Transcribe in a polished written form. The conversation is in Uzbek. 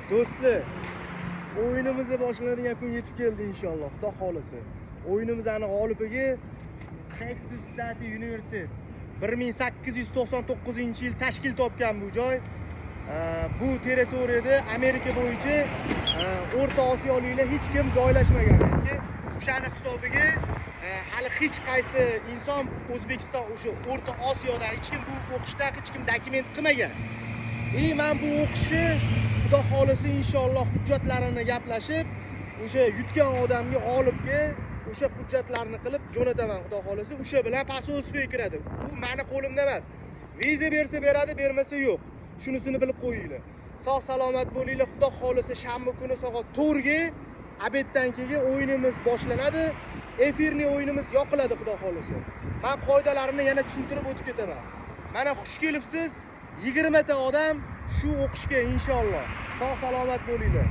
Do'stlar, o'yinimizni boshlanadigan kun yetib keldi inshaalloh, xudo xolisa. O'yinimizni g'olibiga Texas State University 1899-yil tashkil topgan bu joy. Bu territoriyada Amerika bo'yicha O'rta Osiyoliklar hech kim joylashmagan. Chunki o'shani hisobiga hali hech qaysi inson O'zbekiston o'sha O'rta Osiyoda hech kim bu o'qishda hech kim dokument qilmagan. Men bu o'qishni xudo xolisa inshaalloh hujjatlarini gaplashib, o'sha yutgan odamga, g'olibga o'sha hujjatlarni qilib jo'nataman xudo xolisa. O'sha bilan pososga kiradi. Bu meni qo'limda emas. Viza bersa beradi, bermasa yo'q. Shunisini bilib qo'yinglar. Sog' salomat bo'linglar. Xudo xolisa shanba kuni soat 4 ga obeddan keyin o'yinimiz boshlanadi. Efirni o'yinimiz yoqiladi xudo xolisa. Men qoidalarini yana tushuntirib o'tib ketaman. Mana xush kelibsiz. 20 ta odam shu o'qishga inshaalloh. Sog' salomat bo'linglar.